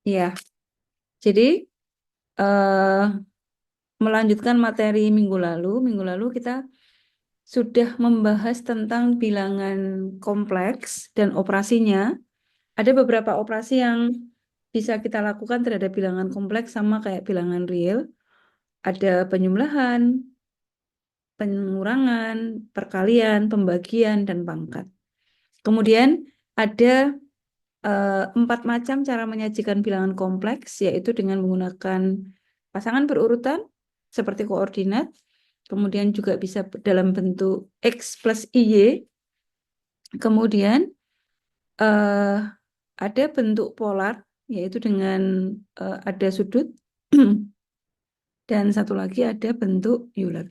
Iya, jadi eh, melanjutkan materi minggu lalu kita sudah membahas tentang bilangan kompleks dan operasinya. Ada beberapa operasi yang bisa kita lakukan terhadap bilangan kompleks sama kayak bilangan real. Ada penyumlahan, pengurangan, perkalian, pembagian, dan pangkat. Kemudian ada 4 macam cara menyajikan bilangan kompleks, yaitu dengan menggunakan pasangan berurutan seperti koordinat, kemudian juga bisa dalam bentuk X plus IY, kemudian eh, ada bentuk polar, yaitu dengan ada sudut, dan satu lagi ada bentuk Euler.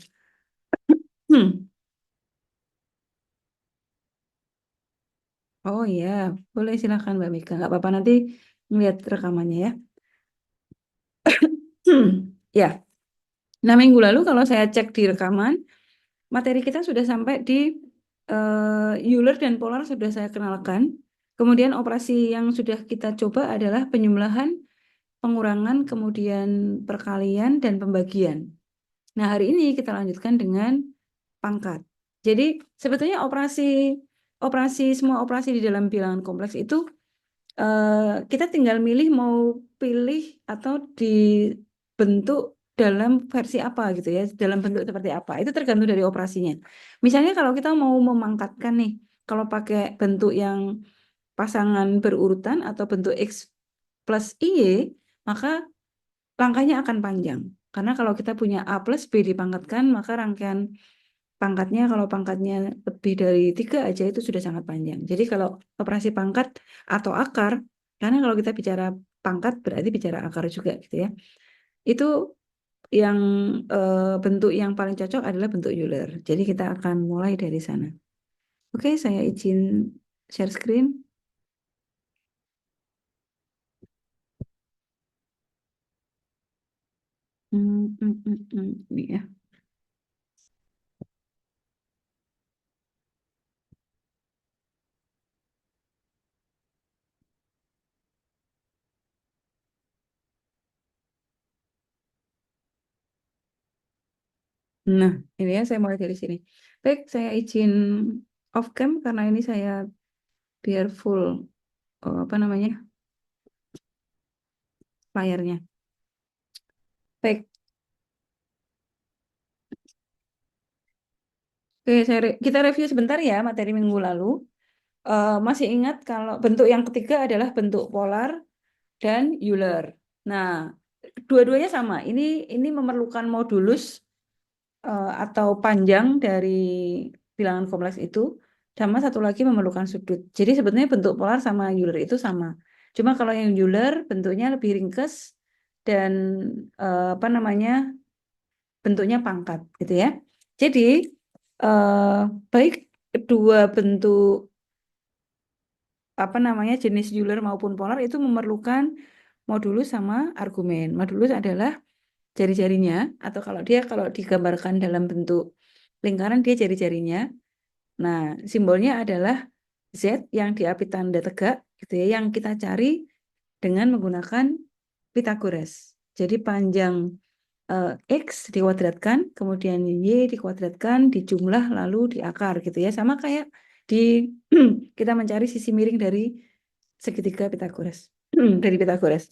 Oh iya, boleh silakan Mbak Mika. Nggak apa-apa, nanti ngeliat rekamannya ya. Ya, nah minggu lalu kalau saya cek di rekaman, materi kita sudah sampai di Euler dan polar sudah saya kenalkan. Kemudian operasi yang sudah kita coba adalah penyumlahan, pengurangan, kemudian perkalian, dan pembagian. Nah, hari ini kita lanjutkan dengan pangkat. Jadi sebetulnya semua operasi di dalam bilangan kompleks itu kita tinggal milih mau pilih atau dibentuk dalam versi apa gitu ya, dalam bentuk seperti apa. Itu tergantung dari operasinya. Misalnya kalau kita mau memangkatkan nih, kalau pakai bentuk yang pasangan berurutan atau bentuk X plus Y, maka langkahnya akan panjang. Karena kalau kita punya A plus B dipangkatkan, maka rangkaian pangkatnya, kalau pangkatnya lebih dari 3 aja itu sudah sangat panjang. Jadi kalau operasi pangkat atau akar, karena kalau kita bicara pangkat berarti bicara akar juga gitu ya. Itu yang bentuk yang paling cocok adalah bentuk Euler. Jadi kita akan mulai dari sana. Oke, saya izin share screen. Ini ya. Nah, ini ya saya mulai dari sini. Baik, saya izin off cam karena ini saya biar full apa namanya layarnya. Baik, oke, kita review sebentar ya materi minggu lalu. Masih ingat kalau bentuk yang ketiga adalah bentuk polar dan Euler. Nah, dua-duanya sama. Ini memerlukan modulus atau panjang dari bilangan kompleks itu, sama satu lagi memerlukan sudut. Jadi sebetulnya bentuk polar sama Euler itu sama. Cuma kalau yang Euler bentuknya lebih ringkas dan apa namanya bentuknya pangkat gitu ya. Jadi eh, baik dua bentuk apa namanya jenis Euler maupun polar itu memerlukan modulus sama argumen. Modulus adalah jari-jarinya atau kalau digambarkan dalam bentuk lingkaran dia jari-jarinya. Nah, simbolnya adalah Z yang diapi tanda tegak gitu ya yang kita cari dengan menggunakan Pitagoras. Jadi panjang X dikuadratkan, kemudian Y dikuadratkan, dijumlah lalu diakar gitu ya. Sama kayak di kita mencari sisi miring dari segitiga Pitagoras. Dari Pitagoras.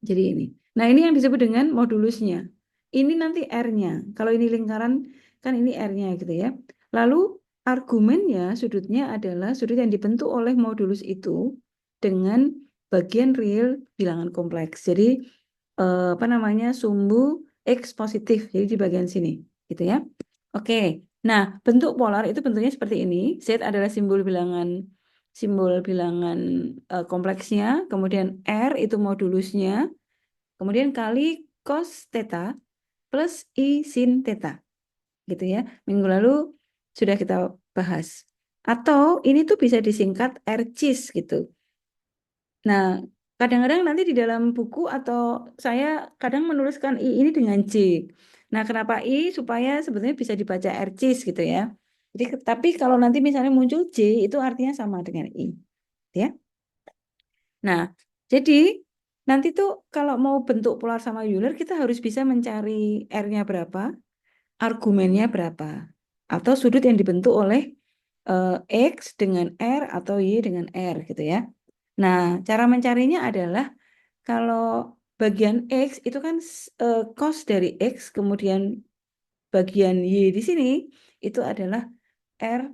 Jadi ini. Nah, ini yang disebut dengan modulusnya. Ini nanti R-nya. Kalau ini lingkaran, kan ini R-nya gitu ya. Lalu argumennya, sudutnya adalah sudut yang dibentuk oleh modulus itu dengan bagian real bilangan kompleks. Jadi apa namanya sumbu X positif. Jadi di bagian sini, gitu ya. Oke. Nah, bentuk polar itu bentuknya seperti ini. Z adalah simbol bilangan kompleksnya, kemudian R itu modulusnya, kemudian kali cos theta plus I sin theta, gitu ya. Minggu lalu sudah kita bahas. Atau ini tuh bisa disingkat RCIS gitu. Nah, kadang-kadang nanti di dalam buku atau saya kadang menuliskan I ini dengan C. Nah, kenapa I? Supaya sebetulnya bisa dibaca RCIS gitu ya. Jadi, tapi kalau nanti misalnya muncul C, itu artinya sama dengan I. Ya. Nah, jadi Nanti tuh kalau mau bentuk polar sama Euler kita harus bisa mencari R-nya berapa, argumennya berapa, atau sudut yang dibentuk oleh X dengan R atau Y dengan R gitu ya. Nah, cara mencarinya adalah kalau bagian X itu kan cos dari X, kemudian bagian Y di sini itu adalah R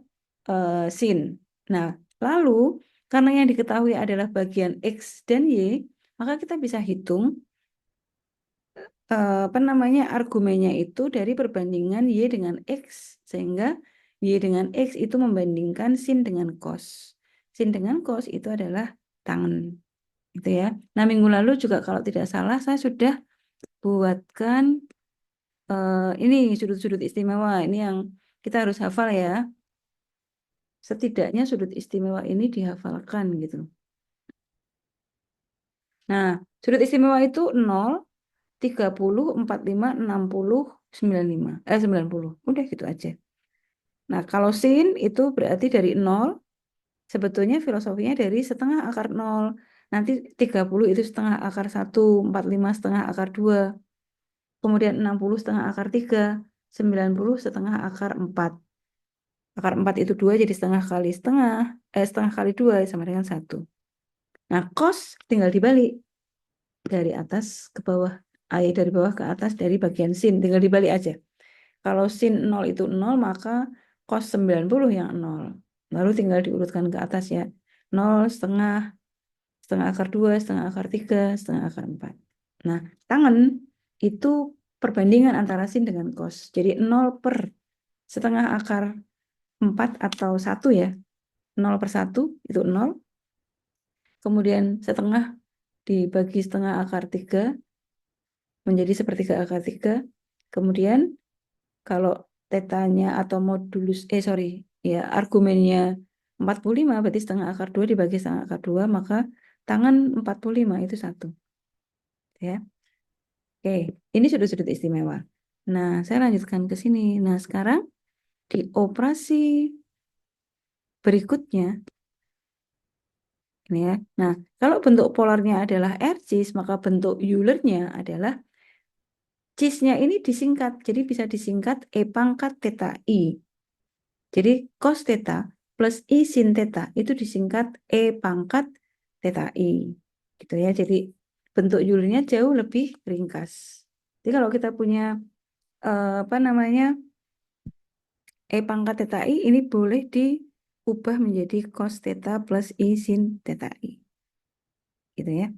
sin. Nah, lalu karena yang diketahui adalah bagian X dan Y, maka kita bisa hitung apa namanya argumennya itu dari perbandingan Y dengan X, sehingga Y dengan X itu membandingkan sin dengan cos. Sin dengan cos itu adalah tangen gitu ya. Nah, minggu lalu juga kalau tidak salah saya sudah buatkan ini sudut-sudut istimewa. Ini yang kita harus hafal ya. Setidaknya sudut istimewa ini dihafalkan gitu. Nah, sudut istimewa itu 0, 30, 45, 60, 95. 90. Udah gitu aja. Nah, kalau sin itu berarti dari 0, sebetulnya filosofinya dari setengah akar 0. Nanti 30 itu setengah akar 1, 45 setengah akar 2, kemudian 60 setengah akar 3, 90 setengah akar 4. Akar 4 itu 2, jadi setengah kali 2 sama dengan 1. Nah, cos tinggal dibalik dari atas ke bawah. Dari bawah ke atas dari bagian sin, tinggal dibalik aja. Kalau sin 0 itu 0, maka cos 90 yang 0. Lalu tinggal diurutkan ke atas ya. 0, setengah, setengah akar 2, setengah akar 3, setengah akar 4. Nah, tangen itu perbandingan antara sin dengan cos. Jadi 0 per setengah akar 4 atau 1 ya. 0 per 1 itu 0. Kemudian setengah dibagi setengah akar 3 menjadi sepertiga akar 3. Kemudian kalau tetanya atau modulus, ya argumennya 45, berarti setengah akar 2 dibagi setengah akar 2, maka tangan 45 itu 1. Ya. Oke, ini sudut-sudut istimewa. Nah, saya lanjutkan ke sini. Nah, sekarang di operasi berikutnya, ini ya. Nah, kalau bentuk polarnya adalah R-cis, maka bentuk Eulernya adalah cis-nya ini disingkat. Jadi bisa disingkat E pangkat theta I. Jadi cos theta plus I sin theta itu disingkat E pangkat theta I. Gitu ya. Jadi bentuk Eulernya jauh lebih ringkas. Jadi kalau kita punya apa namanya E pangkat theta I ini boleh diubah menjadi cos theta plus I sin theta I. Gitu ya.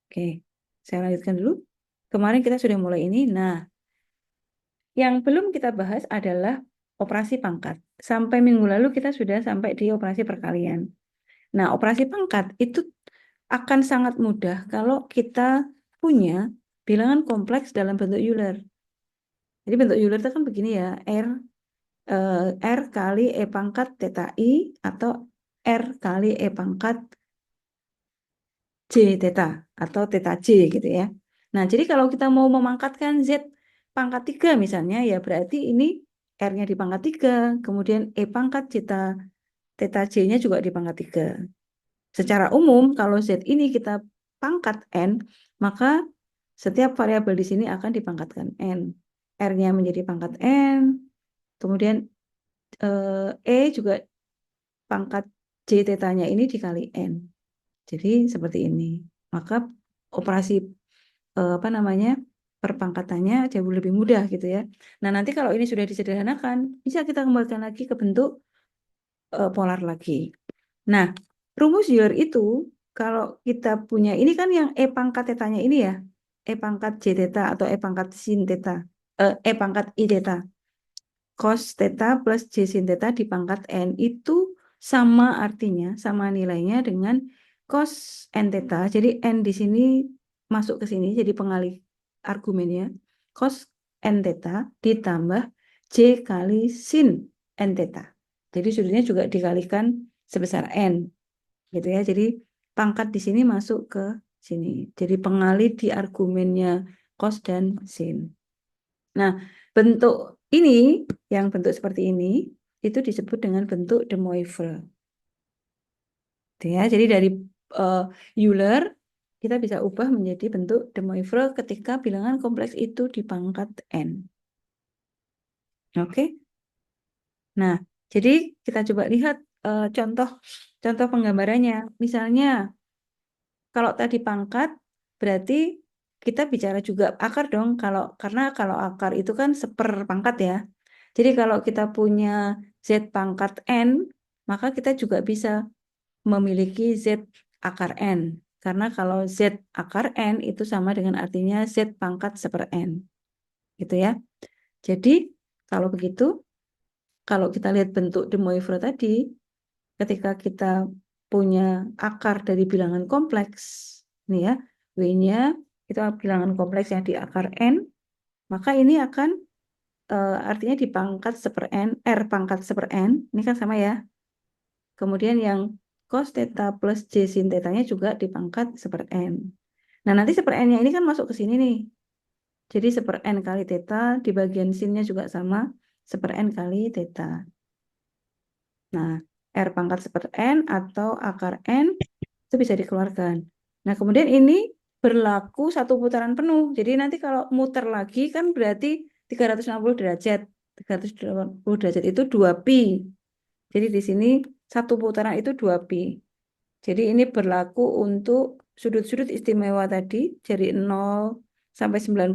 Oke, saya lanjutkan dulu. Kemarin kita sudah mulai ini. Nah, yang belum kita bahas adalah operasi pangkat. Sampai minggu lalu kita sudah sampai di operasi perkalian. Nah, operasi pangkat itu akan sangat mudah kalau kita punya bilangan kompleks dalam bentuk Euler. Jadi bentuk Euler itu kan begini ya, R kali E pangkat theta I atau R kali E pangkat J theta atau theta J gitu ya. Nah, jadi kalau kita mau memangkatkan Z pangkat 3 misalnya, ya berarti ini R-nya di pangkat 3, kemudian E pangkat theta J-nya juga di pangkat 3. Secara umum, kalau Z ini kita pangkat N, maka setiap variabel di sini akan dipangkatkan N. R-nya menjadi pangkat N, kemudian E juga pangkat J theta-nya ini dikali N. Jadi seperti ini. Maka operasi apa namanya perpangkatannya jauh lebih mudah gitu ya. Nah, nanti kalau ini sudah disederhanakan, bisa kita kembalikan lagi ke bentuk polar lagi. Nah, rumus Euler itu kalau kita punya ini kan yang E pangkat tetanya ini ya, E pangkat J theta atau E pangkat sin theta, E pangkat I theta, cos theta plus J sin theta di pangkat N itu sama artinya, sama nilainya dengan cos N theta. Jadi N di sini masuk ke sini jadi pengalih argumennya, cos N theta ditambah J kali sin N theta. Jadi sudutnya juga dikalikan sebesar N gitu ya. Jadi pangkat di sini masuk ke sini. Jadi pengalih di argumennya cos dan sin. Nah, bentuk ini yang bentuk seperti ini itu disebut dengan bentuk de Moivre. Ya, jadi dari Euler kita bisa ubah menjadi bentuk De Moivre ketika bilangan kompleks itu di pangkat n. Oke. Nah, jadi kita coba lihat contoh penggambarannya. Misalnya, kalau tadi pangkat, berarti kita bicara juga akar dong. Karena kalau akar itu kan seperpangkat ya. Jadi kalau kita punya Z pangkat N, maka kita juga bisa memiliki Z akar N. Karena kalau Z akar N itu sama dengan artinya Z pangkat seper N. Gitu ya. Jadi kalau begitu, kalau kita lihat bentuk De Moivre tadi, ketika kita punya akar dari bilangan kompleks, nih ya, W-nya itu bilangan kompleks yang di akar N, maka ini akan artinya di pangkat seper N, R pangkat seper N, ini kan sama ya. Kemudian yang cos theta plus J sin theta-nya juga di pangkat seper N. Nah, nanti seper N-nya ini kan masuk ke sini nih. Jadi seper N kali theta, di bagian sinnya juga sama, seper N kali theta. Nah, R pangkat seper N atau akar N itu bisa dikeluarkan. Nah, kemudian ini berlaku satu putaran penuh. Jadi nanti kalau muter lagi kan berarti 360 derajat. 360 derajat itu 2pi. Jadi di sini satu putaran itu 2pi. Jadi ini berlaku untuk sudut-sudut istimewa tadi dari 0 sampai 90,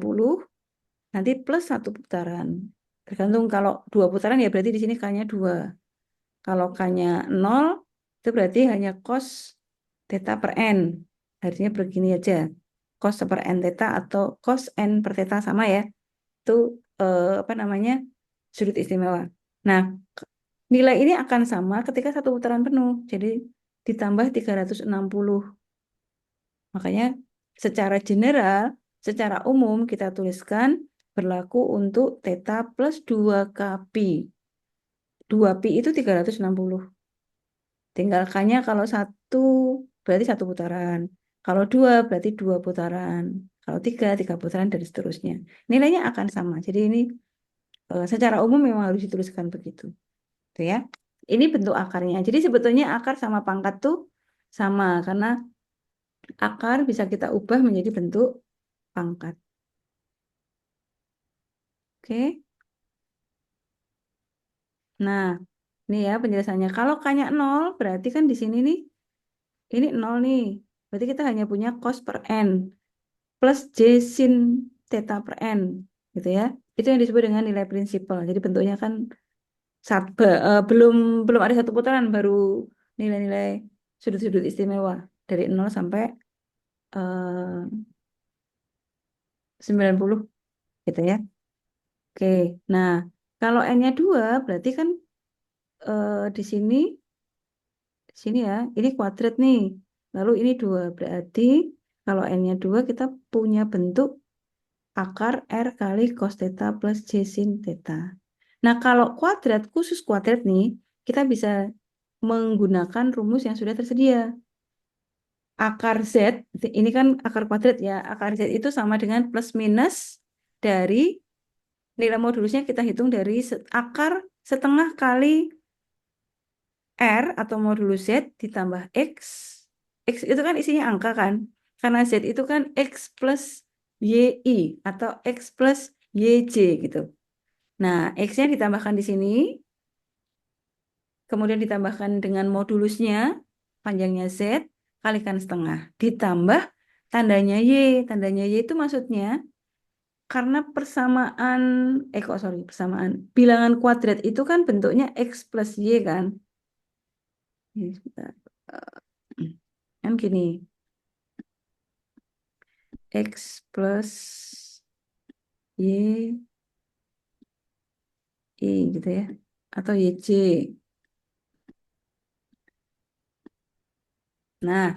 nanti plus satu putaran. Tergantung kalau 2 putaran ya berarti di sini K-nya 2. Kalau K-nya 0, itu berarti hanya cos theta per N. Artinya begini aja. Cos per N theta atau cos N per theta sama ya. Itu apa namanya? Sudut istimewa. Nah, nilai ini akan sama ketika satu putaran penuh. Jadi ditambah 360. Makanya secara general, secara umum kita tuliskan berlaku untuk theta plus 2kpi. 2pi itu 360. Tinggal K-nya kalau satu berarti satu putaran. Kalau dua berarti 2 putaran. Kalau tiga putaran dan seterusnya. Nilainya akan sama. Jadi ini secara umum memang harus dituliskan begitu. Tuh ya. Ini bentuk akarnya. Jadi sebetulnya akar sama pangkat tuh sama karena akar bisa kita ubah menjadi bentuk pangkat. Oke. Nah, ini ya penjelasannya. Kalau K-nya 0 berarti kan di sini nih ini 0 nih. Berarti kita hanya punya cos per N plus J sin theta per N gitu ya. Itu yang disebut dengan nilai prinsipal. Jadi bentuknya kan belum belum ada satu putaran baru nilai-nilai sudut-sudut istimewa dari 0 sampai 90 gitu ya. Oke. Nah, kalau N-nya 2 berarti kan di sini ya, ini kuadrat nih. Lalu ini 2 berarti kalau N-nya 2 kita punya bentuk akar R kali cos theta plus J sin theta. Nah, kalau kuadrat, khusus kuadrat nih, kita bisa menggunakan rumus yang sudah tersedia. Akar Z, ini kan akar kuadrat ya, akar Z itu sama dengan plus minus dari nilai modulusnya kita hitung dari akar setengah kali R atau modulus Z ditambah X. X itu kan isinya angka kan, karena Z itu kan X plus YI atau X plus YJ gitu. Nah, X-nya ditambahkan di sini, kemudian ditambahkan dengan modulusnya, panjangnya Z, kalikan setengah. Ditambah tandanya Y. Tandanya Y itu maksudnya, karena persamaan, persamaan. Bilangan kuadrat itu kan bentuknya X plus Y kan. Ini sebentar. Kan gini, X plus Y, I gitu ya. Atau YJ. Nah,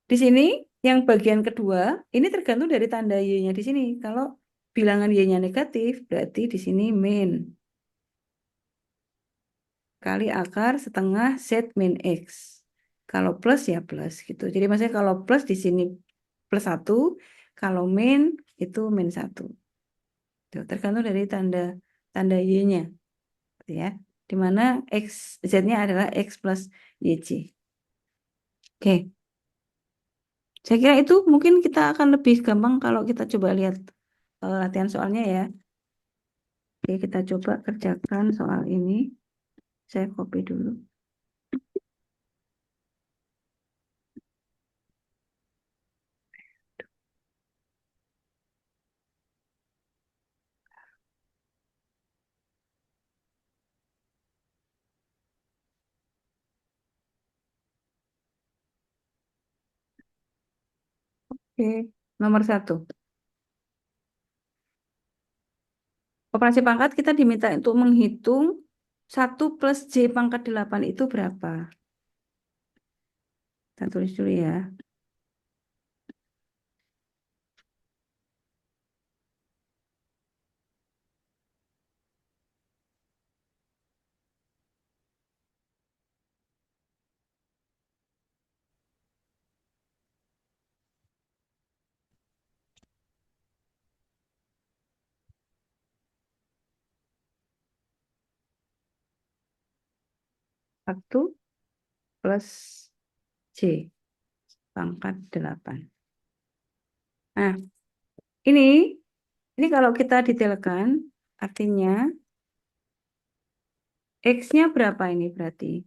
di sini yang bagian kedua ini tergantung dari tanda Y-nya di sini. Kalau bilangan Y-nya negatif, berarti di sini min kali akar setengah Z min X. Kalau plus ya plus gitu. Jadi maksudnya kalau plus di sini plus 1, kalau min itu min 1. Tuh, tergantung dari tanda Y-nya gitu ya. Di mana Z-nya adalah X plus YJ. Oke. Saya kira itu mungkin kita akan lebih gampang kalau kita coba lihat latihan soalnya ya. Oke, kita coba kerjakan soal ini. Saya copy dulu. Oke, nomor 1. Operasi pangkat kita diminta untuk menghitung 1 plus J pangkat 8 itu berapa? Kita tulis dulu ya. Satu plus J pangkat 8. Nah, ini kalau kita detailkan, artinya X-nya berapa ini berarti?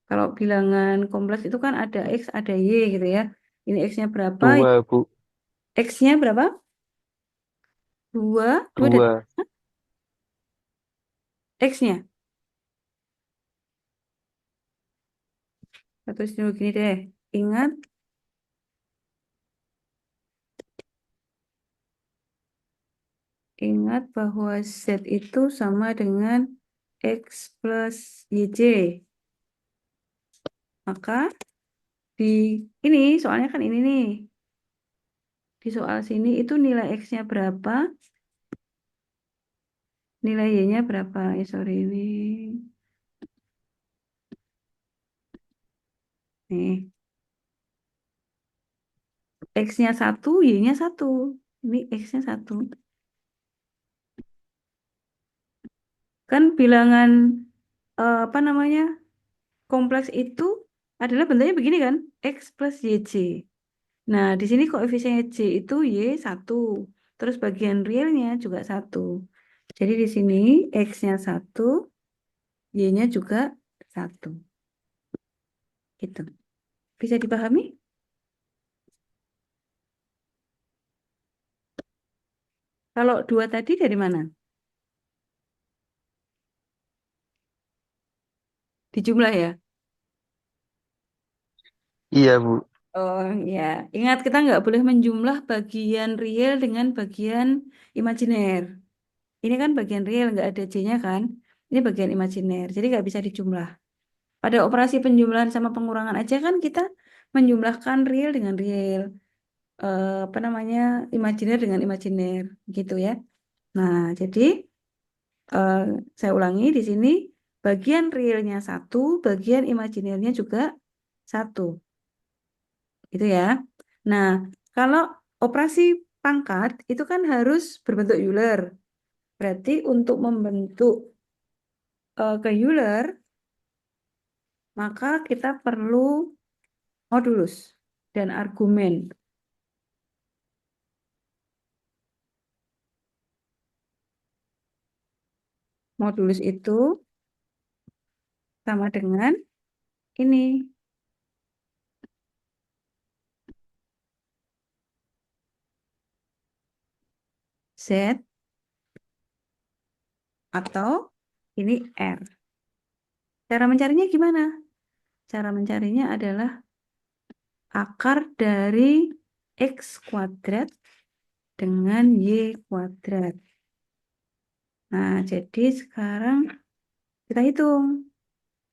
Kalau bilangan kompleks itu kan ada X, ada Y gitu ya. Ini X-nya berapa? 2, Bu. X-nya berapa? 2. 2 dari 2. X-nya. Atau dulu gini deh. Ingat, ingat bahwa Z itu sama dengan X plus YJ. Maka di ini, soalnya kan ini nih. Di soal sini itu nilai X-nya berapa? Nilai Y-nya berapa? Sorry ini. Nih. X-nya 1, Y-nya 1. Ini X-nya 1. Kan bilangan apa namanya? Kompleks itu adalah bentuknya begini kan? X plus YJ. Nah, di sini koefisiennya J itu Y1. Terus bagian realnya juga 1. Jadi di sini X-nya 1, Y-nya juga 1. Gitu. Bisa dipahami? Kalau 2 tadi dari mana? Dijumlah ya? Iya, Bu. Oh ya, ingat kita nggak boleh menjumlah bagian real dengan bagian imajiner. Ini kan bagian real, nggak ada J-nya kan? Ini bagian imajiner, jadi nggak bisa dijumlah. Pada operasi penjumlahan sama pengurangan aja kan kita menjumlahkan real dengan real, apa namanya, imajiner dengan imajiner, gitu ya. Nah, jadi eh, saya ulangi di sini bagian realnya 1, bagian imajinernya juga 1. Gitu ya. Nah, kalau operasi pangkat itu kan harus berbentuk Euler. Berarti untuk membentuk ke Euler, maka kita perlu modulus dan argumen. Modulus itu sama dengan ini, Z atau ini R. Cara mencarinya gimana? Cara mencarinya adalah akar dari X kuadrat dengan Y kuadrat. Nah, jadi sekarang kita hitung.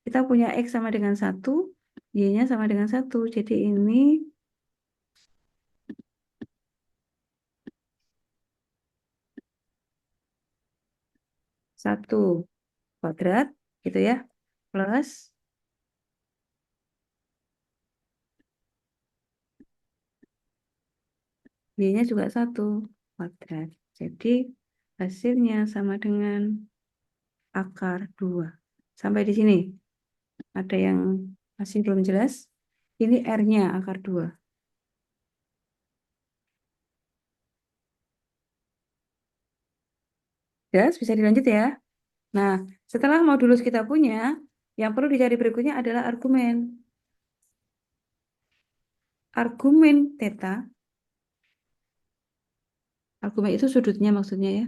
Kita punya X sama dengan 1, Y-nya sama dengan 1. Jadi ini 1 kuadrat, gitu ya, plus Y-nya juga 1 kuadrat. Jadi hasilnya sama dengan akar 2. Sampai di sini. Ada yang masih belum jelas? Ini R-nya akar 2. Ya, bisa dilanjut ya. Nah, setelah modulus kita punya, yang perlu dicari berikutnya adalah argumen. Argumen theta, argumen itu sudutnya maksudnya ya.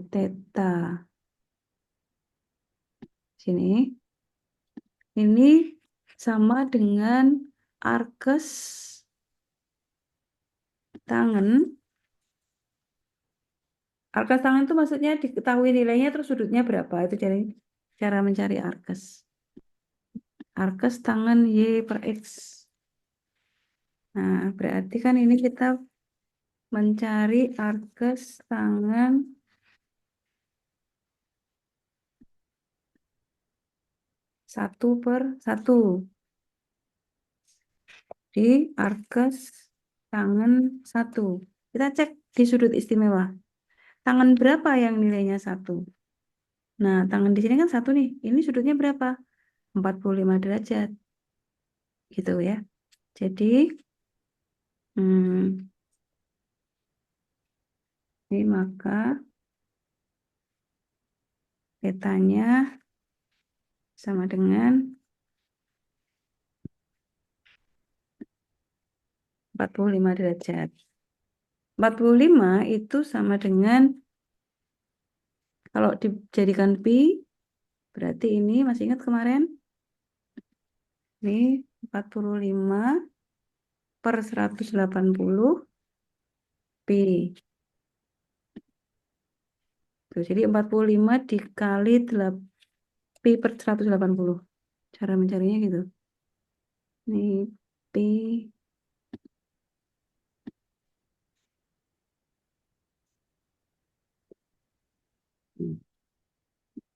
Theta sini. Ini sama dengan arkes tangen. Arkes tangen itu maksudnya diketahui nilainya terus sudutnya berapa. Itu cara mencari arkes. Arkes tangen Y per X. Nah, berarti kan ini kita mencari arkes tangen 1/1 di arkes tangen 1. Kita cek di sudut istimewa. Tangen berapa yang nilainya 1? Nah, tangen di sini kan 1 nih. Ini sudutnya berapa? 45 derajat. Gitu ya. Jadi, hmm, ini maka petanya sama dengan 45 derajat. 45 itu sama dengan, kalau dijadikan pi, berarti ini masih ingat kemarin? Ini 45 per 180 pi. Tuh, jadi 45 dikali pi per 180. Cara mencarinya gitu. Ini pi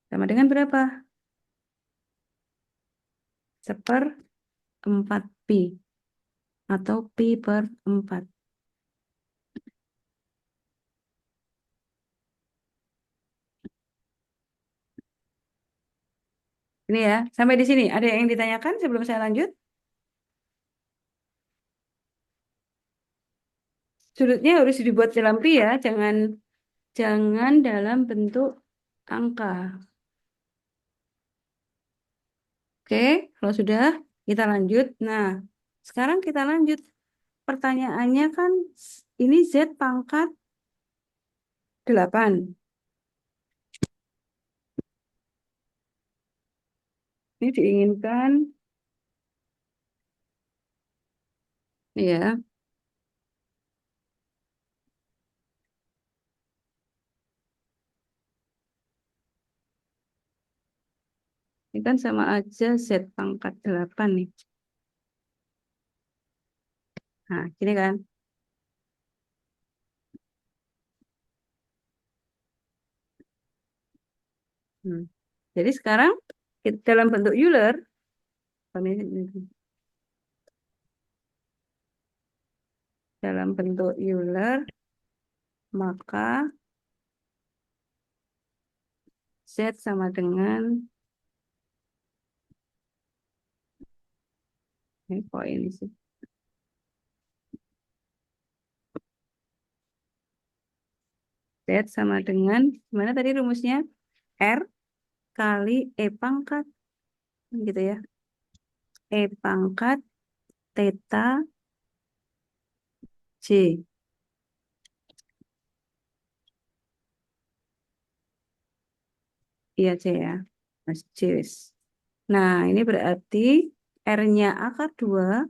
sama dengan berapa? 1/4 pi atau pi per 4. Ini ya, sampai di sini. Ada yang ditanyakan sebelum saya lanjut? Sudutnya harus dibuat dalam pi ya, jangan dalam bentuk angka. Oke, kalau sudah kita lanjut. Nah, sekarang kita lanjut. Pertanyaannya kan ini Z pangkat 8. Ini diinginkan ya. Ini kan sama aja Z pangkat 8 nih. Nah, gini kan. Hmm. Jadi sekarang dalam bentuk Euler, dalam bentuk Euler, maka Z sama dengan, ini kok ini sih. Z sama dengan, gimana tadi rumusnya? R kali E pangkat, gitu ya. E pangkat theta J. Iya C ya. Mas J. Nah, ini berarti R-nya akar 2,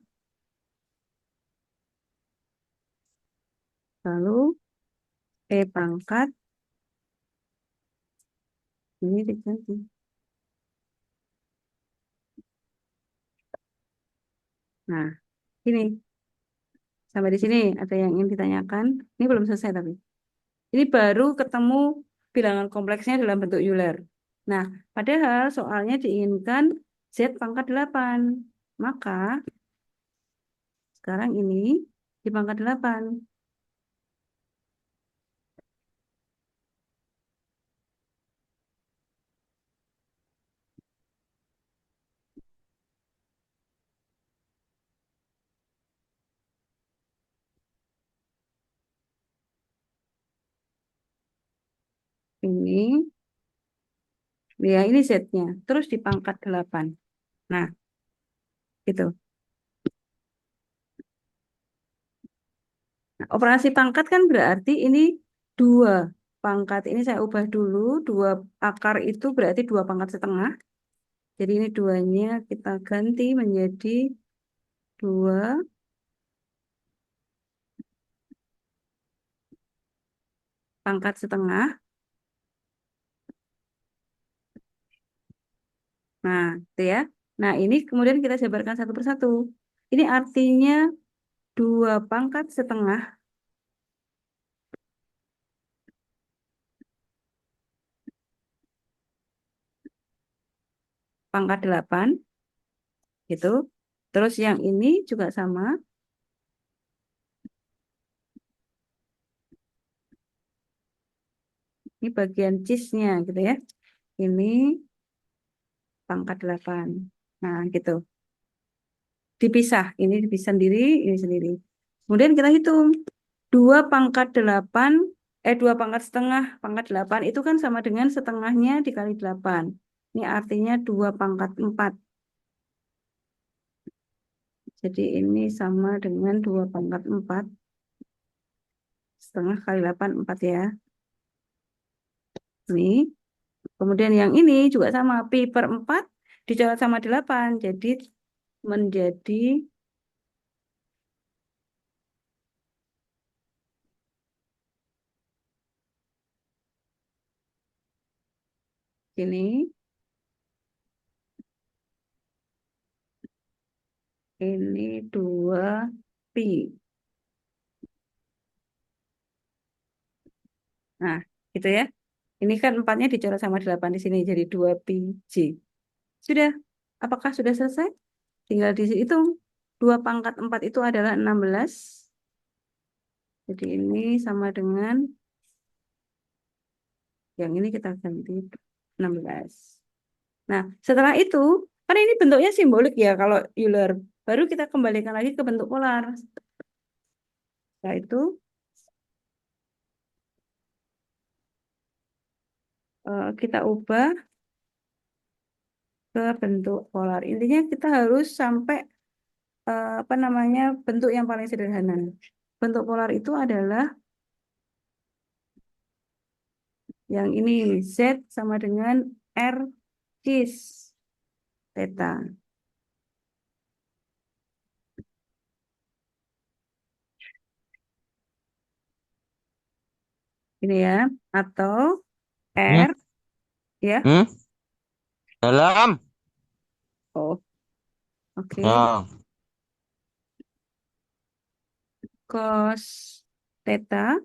lalu E pangkat, ini diganti. Nah, ini. Sampai di sini ada yang ingin ditanyakan. Ini belum selesai tapi. Ini baru ketemu bilangan kompleksnya dalam bentuk Euler. Nah, padahal soalnya diinginkan Z pangkat 8. Maka sekarang ini di pangkat 8. Ini, ya ini Z-nya. Terus dipangkat 8. Nah, gitu. Nah, operasi pangkat kan berarti ini 2 pangkat. Ini saya ubah dulu. 2 akar itu berarti 2,5 pangkat. Jadi ini duanya kita ganti menjadi 2,5 pangkat. Nah, itu ya. Nah, ini kemudian kita jabarkan satu persatu. Ini artinya 2,5 pangkat pangkat 8 gitu. Terus yang ini juga sama. Ini bagian cheese-nya gitu ya. Ini pangkat 8. Nah, gitu. Dipisah. Ini dipisah sendiri, ini sendiri. Kemudian kita hitung. 2,8 2,5 pangkat 8 itu kan sama dengan setengahnya dikali 8. Ini artinya 2,4. Jadi ini sama dengan 2,4. Setengah kali 8, 4 ya. Ini. Kemudian yang ini juga sama. Pi per 4 dicoret sama 8. Jadi menjadi ini. Ini 2 pi. Nah, gitu ya. Ini kan 4-nya dicoret sama 8 di sini. Jadi 2 pi J. Sudah. Apakah sudah selesai? Tinggal dihitung. 2,4 itu adalah 16. Jadi ini sama dengan yang ini kita ganti 16. Nah, setelah itu, karena ini bentuknya simbolik ya kalau Euler. Baru kita kembalikan lagi ke bentuk polar. Setelah itu, kita ubah ke bentuk polar. Intinya kita harus sampai apa namanya bentuk yang paling sederhana. Bentuk polar itu adalah yang ini Z sama dengan R cis theta. Ini ya, atau Hmm? R ya. Hmm? Dalam. Oh, oke. Ya. Cos theta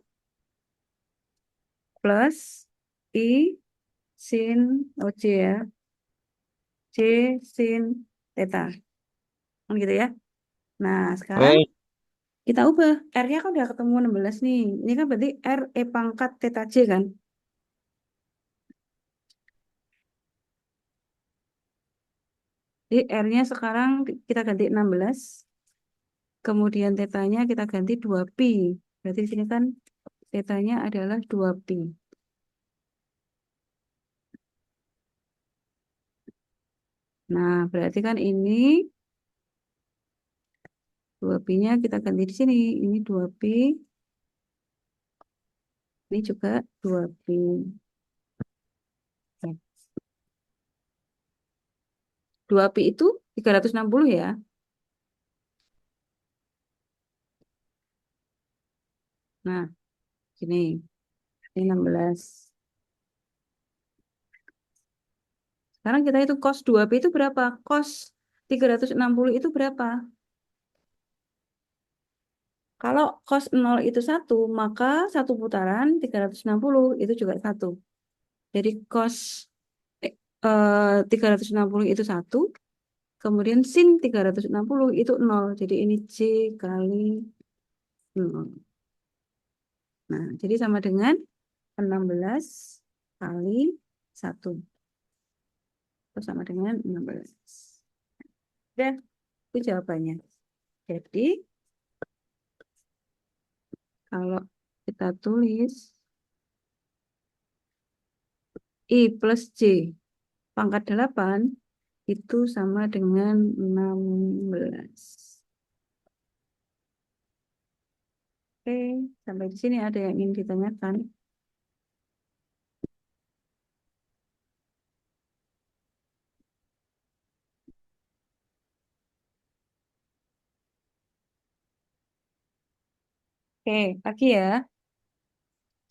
plus I sin C ya. C sin theta. Kan gitu ya. Nah, sekarang Wait. kita ubah. R-nya kan udah ketemu 16 nih. Ini kan berarti R E pangkat theta J kan. Jadi R-nya sekarang kita ganti 16. Kemudian tetanya kita ganti 2pi. Berarti di sini kan tetanya adalah 2pi. Nah, berarti kan ini 2pi-nya kita ganti di sini. Ini 2pi, ini juga 2pi. 2pi itu 360 ya. Nah, sini. Ini 16. Sekarang kita itu cos 2pi itu berapa? Cos 360 itu berapa? Kalau cos 0 itu 1, maka satu putaran 360 itu juga 1. Jadi cos 360 itu 1, kemudian sin 360 itu 0. Jadi ini C kali 0. Nah, jadi sama dengan 16 kali 1. Itu sama dengan 16. Udah, itu jawabannya. Jadi, kalau kita tulis I plus J pangkat 8 itu sama dengan 16. Oke, sampai di sini ada yang ingin ditanyakan. Oke, lagi ya.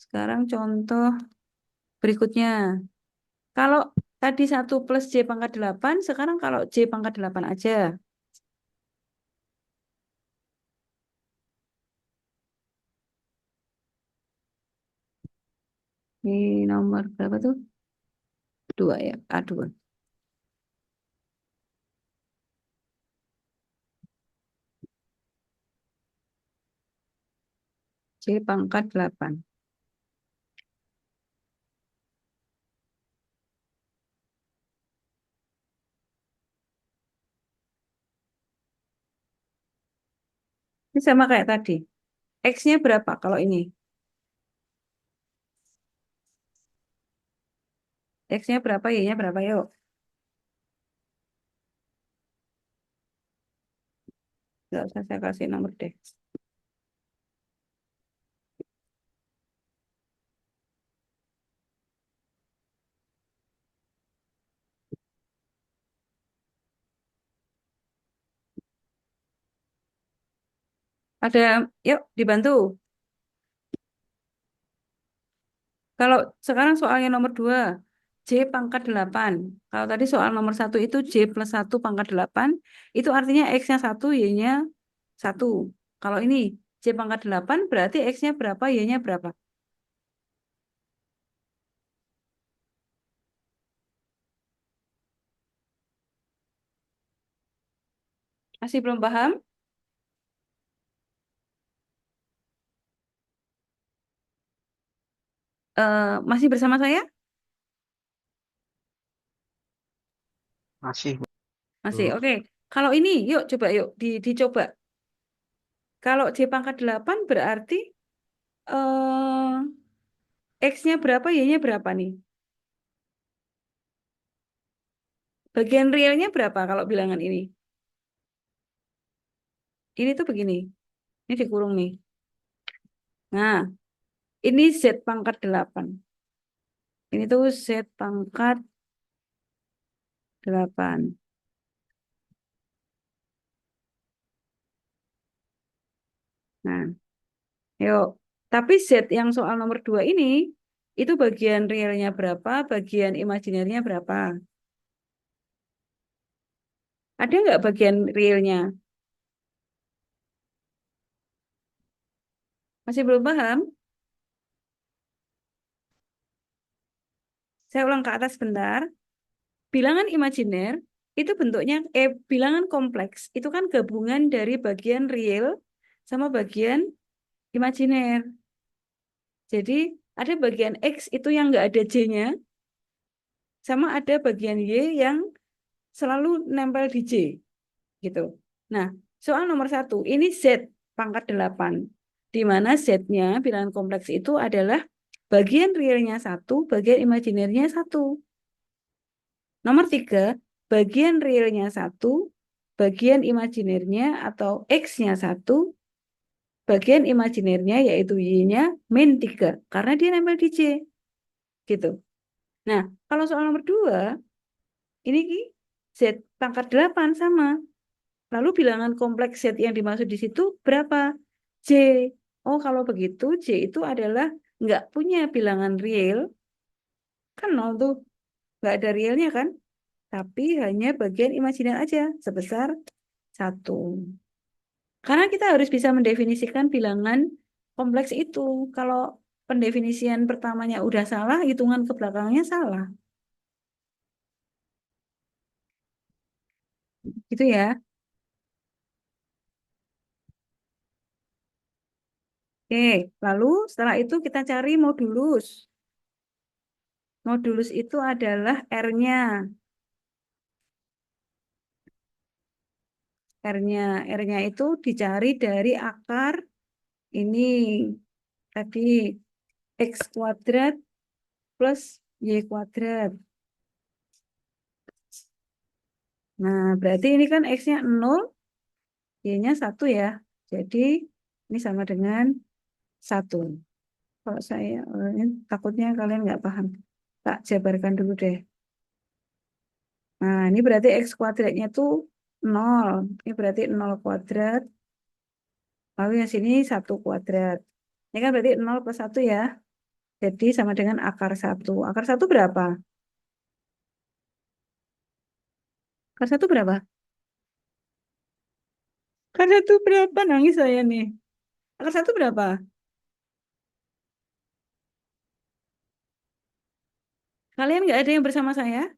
Sekarang contoh berikutnya. Kalau tadi 1 plus J pangkat 8, sekarang kalau J pangkat 8 aja. Ini nomor berapa tuh? 2 ya, A2. J pangkat 8. Ini sama kayak tadi. X-nya berapa kalau ini? X-nya berapa, Y-nya berapa? Yuk. Nggak usah saya kasih nomor deh. Ada, yuk dibantu. Kalau sekarang soalnya nomor 2, J pangkat 8. Kalau tadi soal nomor 1 itu J plus 1 pangkat 8, itu artinya X-nya 1, Y-nya 1. Kalau ini J pangkat 8 berarti X-nya berapa, Y-nya berapa? Masih belum paham? Masih bersama saya? Masih. Masih, Bu. oke. Kalau ini, yuk coba yuk dicoba. Kalau J pangkat 8 berarti X-nya berapa, Y-nya berapa nih? Bagian realnya berapa kalau bilangan ini? Ini tuh begini. Ini dikurung nih. Nah, ini Z pangkat 8. Ini tuh Z pangkat 8. Nah, yuk. Tapi Z yang soal nomor 2 ini, itu bagian realnya berapa, bagian imajinernya berapa? Ada nggak bagian realnya? Masih belum paham? Saya ulang ke atas bentar. Bilangan imajiner itu bentuknya, bilangan kompleks. Itu kan gabungan dari bagian real sama bagian imajiner. Jadi ada bagian X itu yang nggak ada J-nya, sama ada bagian Y yang selalu nempel di J, gitu. Nah, soal nomor 1, ini Z pangkat 8, di mana Z-nya, bilangan kompleks itu adalah bagian realnya 1, bagian imajinernya 1. Nomor 3, bagian realnya 1, bagian imajinernya atau X-nya 1, bagian imajinernya yaitu Y-nya min 3, karena dia nempel di J, gitu. Nah, kalau soal nomor 2, ini Z pangkat 8 sama. Lalu bilangan kompleks Z yang dimaksud di situ berapa? J. Oh, kalau begitu J itu adalah nggak punya bilangan real. Kan nol tuh. Nggak ada realnya kan? Tapi hanya bagian imajiner aja sebesar 1. Karena kita harus bisa mendefinisikan bilangan kompleks itu. Kalau pendefinisian pertamanya udah salah, hitungan ke belakangnya salah. Gitu ya. Oke, lalu setelah itu kita cari modulus. Modulus itu adalah R-nya. R-nya. R-nya itu dicari dari akar ini tadi X kuadrat plus Y kuadrat. Nah, berarti ini kan X-nya 0, Y-nya 1 ya. Jadi ini sama dengan 1. Kalau saya, ini takutnya kalian nggak paham. Tak jabarkan dulu deh. Nah, ini berarti X kuadratnya tuh 0. Ini berarti 0 kuadrat. Lalu yang sini 1 kuadrat. Ini kan berarti 0 plus 1 ya. Jadi sama dengan akar 1. Akar 1 berapa? Akar 1 berapa? Akar 1 berapa? Nangis saya nih. Akar 1 berapa? Kalian nggak ada yang bersama saya?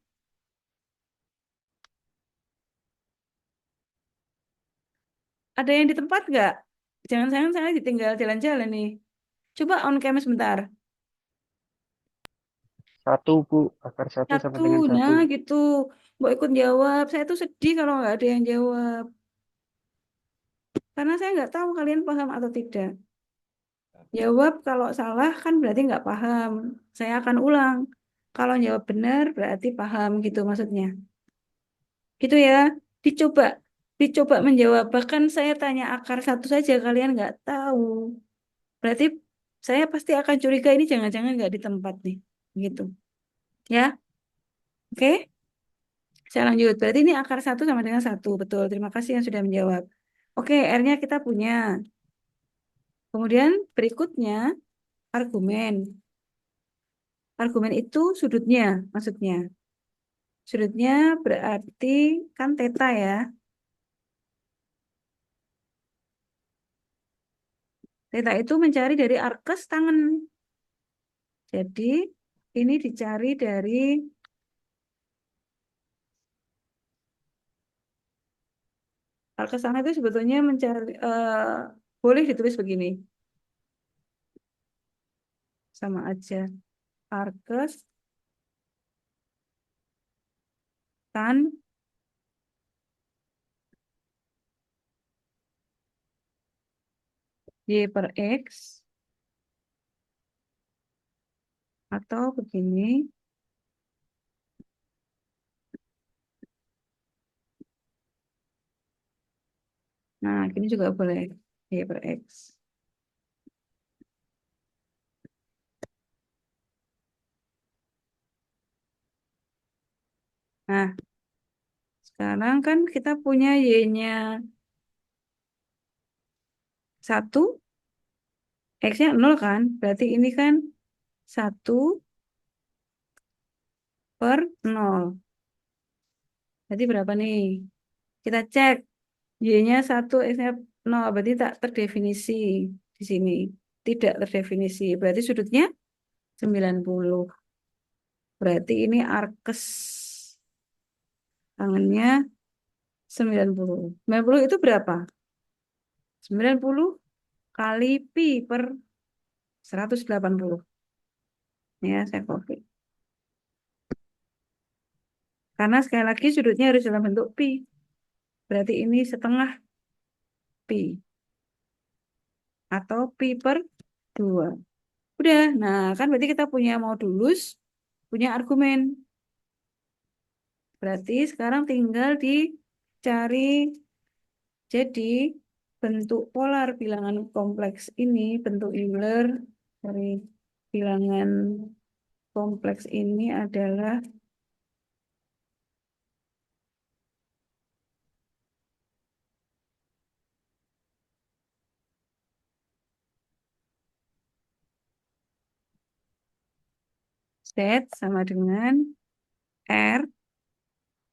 Ada yang di tempat nggak? Jangan-jangan saya ditinggal jalan-jalan nih. Coba on cam sebentar. Satu, Bu. Akar satu sama Satu, dengan nah satu. gitu. Mau ikut jawab. Saya tuh sedih kalau nggak ada yang jawab. Karena saya nggak tahu kalian paham atau tidak. Jawab kalau salah kan berarti nggak paham. Saya akan ulang. Kalau jawab benar berarti paham gitu maksudnya. Gitu ya. Dicoba. Dicoba menjawab. Bahkan saya tanya akar 1 saja kalian nggak tahu. Berarti saya pasti akan curiga ini jangan-jangan nggak di tempat nih. Gitu. Ya. Oke. Saya lanjut. Berarti ini akar 1 sama dengan 1. Betul. Terima kasih yang sudah menjawab. Oke. R-nya kita punya. Kemudian berikutnya argumen. Argumen itu sudutnya, maksudnya. Sudutnya berarti kan teta ya. Teta itu mencari dari arkes tangan. Jadi ini dicari dari arkes tangan itu sebetulnya mencari boleh ditulis begini, sama aja. Arkes tan Y per X atau begini. Nah, ini juga boleh Y per X. Nah, sekarang kan kita punya Y-nya 1, X-nya 0 kan? Berarti ini kan 1 per 0. Berarti berapa nih? Kita cek. Y-nya 1, X-nya 0. Berarti tak terdefinisi di sini. Tidak terdefinisi. Berarti sudutnya 90. Berarti ini arkes tangannya 90. 90 itu berapa? 90 kali pi per 180. Ya, saya copy. Karena sekali lagi sudutnya harus dalam bentuk pi. Berarti ini setengah pi. Atau pi per 2. Udah, nah kan berarti kita punya modulus, punya argumen. Berarti sekarang tinggal dicari, jadi bentuk polar bilangan kompleks ini, bentuk Euler dari bilangan kompleks ini adalah Z sama dengan R,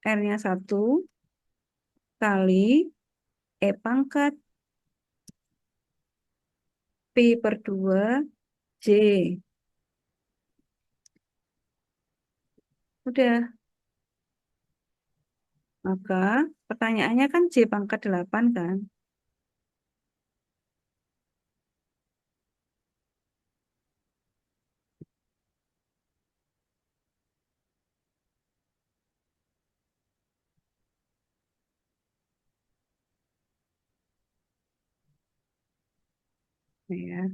R-nya 1 kali E pangkat Pi per 2 J. Udah, maka pertanyaannya kan J pangkat 8 kan? Ya.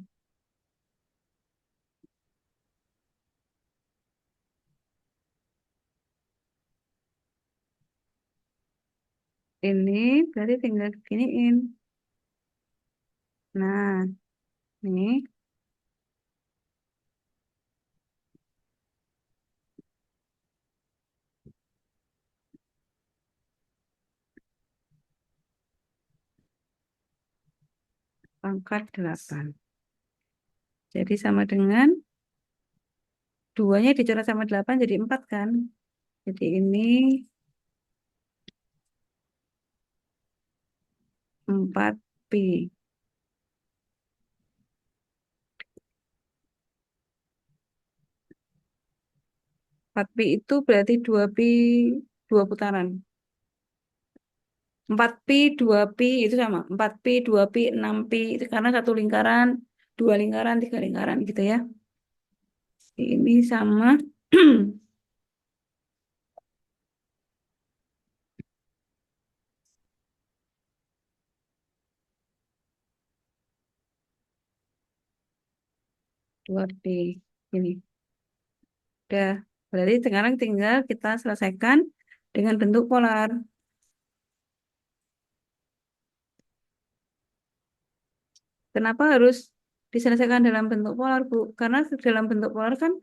Ini berarti tinggal giniin. Nah, ini pangkat 8. Jadi sama dengan duanya dicoret sama 8 jadi 4 kan. Jadi ini 4pi. 4pi itu berarti 2pi 2 putaran. 4pi 2pi itu sama. 4pi 2pi 6pi itu karena satu lingkaran, 2 lingkaran, 3 lingkaran gitu ya. Ini sama 2pi. Ini. Udah. Berarti sekarang tinggal kita selesaikan dengan bentuk polar. Kenapa harus diselesaikan dalam bentuk polar, Bu? Karena dalam bentuk polar kan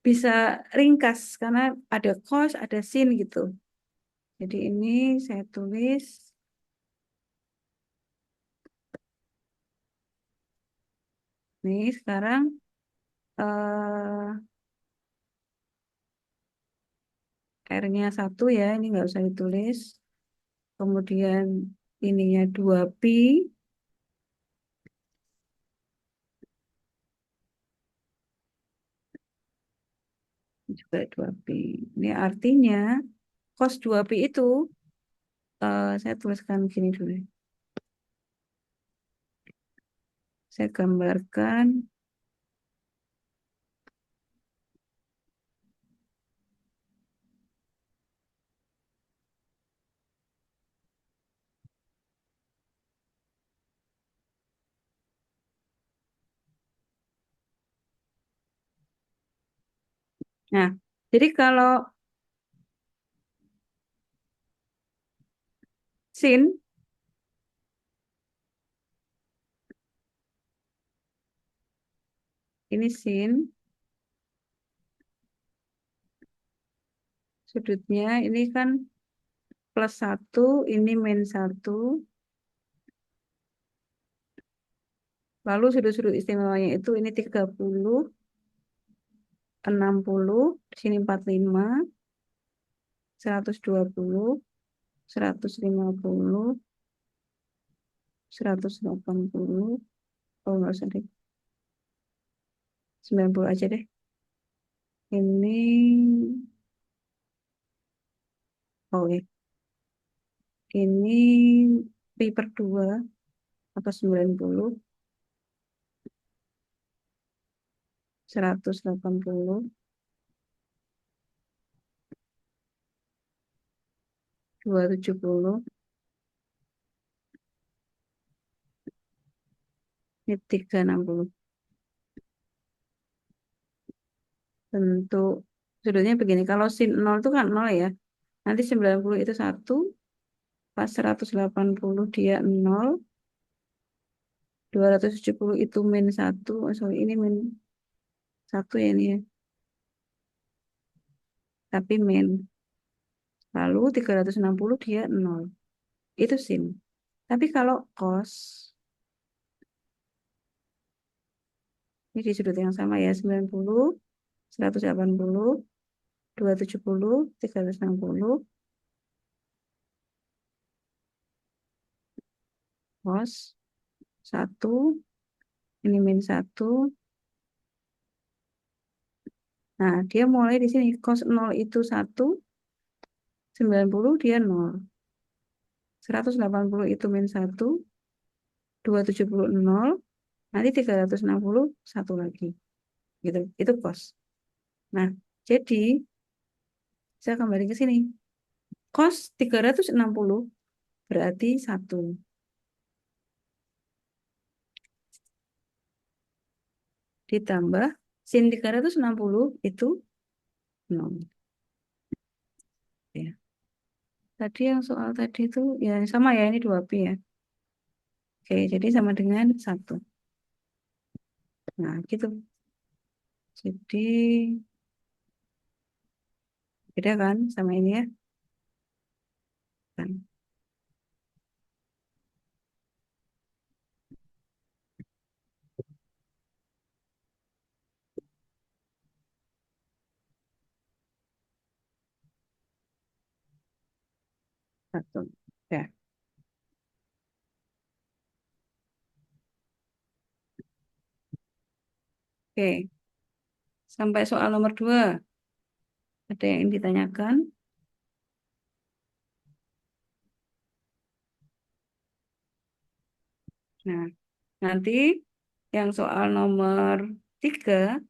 bisa ringkas karena ada cos, ada sin gitu. Jadi ini saya tulis nih sekarang R-nya 1 ya, ini nggak usah ditulis. Kemudian ininya 2pi juga 2pi. Ini artinya cos 2pi itu saya tuliskan gini dulu. Saya gambarkan. Nah, jadi kalau sin ini sin sudutnya ini kan +1, ini -1. Lalu sudut-sudut istimewanya itu ini 30, 60, di sini 45, 120, 150, 180. Oh, nggak usah deh. 90 aja deh. Ini, oh ya, ini pi/2 atau 90, 180, 270, ini 360. Bentuk sudutnya begini. Kalau sin 0 itu kan 0 ya. Nanti 90 itu 1, pas 180 dia 0, 270 itu -1. Oh, sorry, ini -1 ya ini ya. Tapi min. Lalu 360 dia 0. Itu sin. Tapi kalau cos, ini di sudut yang sama ya, 90, 180, 270, 360, cos 1, ini -1. Nah, dia mulai di sini. Cos 0 itu 1, 90 dia 0. 180 itu -1, 270 0, nanti 360 1 lagi. Gitu. Itu cos. Nah, jadi saya kembali ke sini. Cos 360 berarti 1. Ditambah sin 360 itu 0. Ya. Tadi yang soal tadi itu ya sama ya, ini 2B ya. Oke, jadi sama dengan 1. Nah, gitu. Jadi beda kan sama ini ya. Kan. Satu. Ya. Oke, sampai soal nomor 2. Ada yang ditanyakan? Nah, nanti yang soal nomor 3,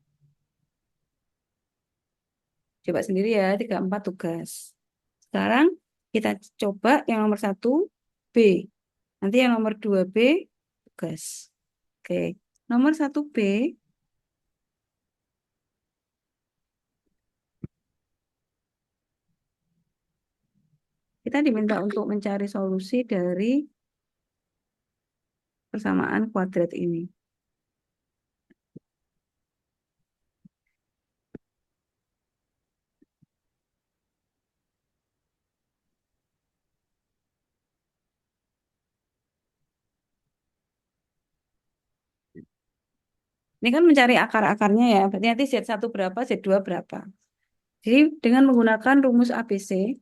coba sendiri ya, 3, 4 tugas. Sekarang kita coba yang nomor 1B. Nanti yang nomor 2B tugas. Oke, nomor 1B kita diminta untuk mencari solusi dari persamaan kuadrat ini. Ini kan mencari akar-akarnya ya, berarti nanti Z1 berapa, Z2 berapa. Jadi dengan menggunakan rumus ABC,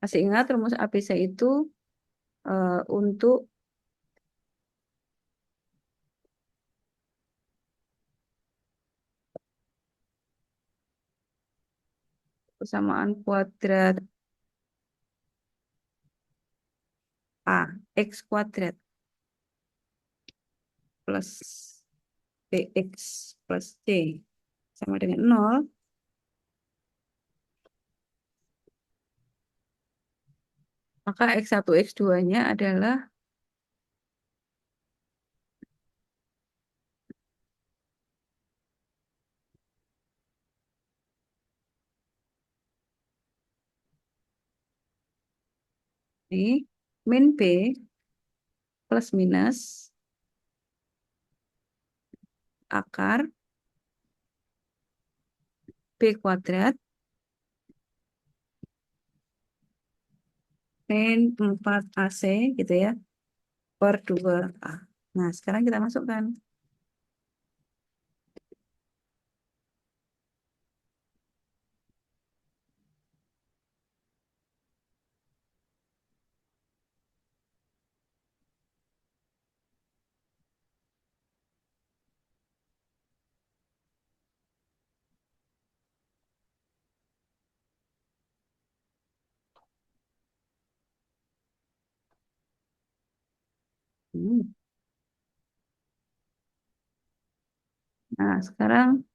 masih ingat rumus ABC itu untuk persamaan kuadrat A, X kuadrat plus BX plus C sama dengan 0, maka X1, X2-nya adalah ini min B plus minus akar B kuadrat min 4AC gitu ya, per 2A. Nah, sekarang kita masukkan. Hmm. Nah, sekarang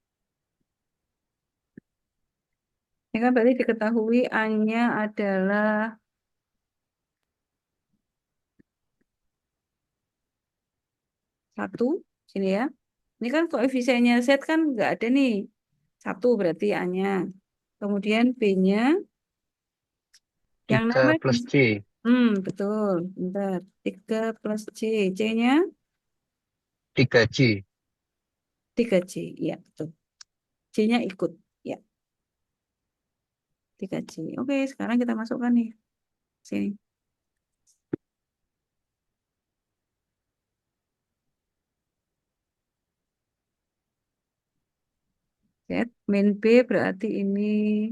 ini kan berarti diketahui A-nya adalah 1, sini ya. Ini kan koefisiennya Z kan nggak ada nih. 1 berarti A-nya. Kemudian B-nya yang 3 nama plus C. betul. Bentar. 3 plus C. C-nya 3C. 3C. Iya, betul. C-nya ikut. Ya, 3C. Oke, sekarang kita masukkan nih. Sini. Z. Min B berarti ini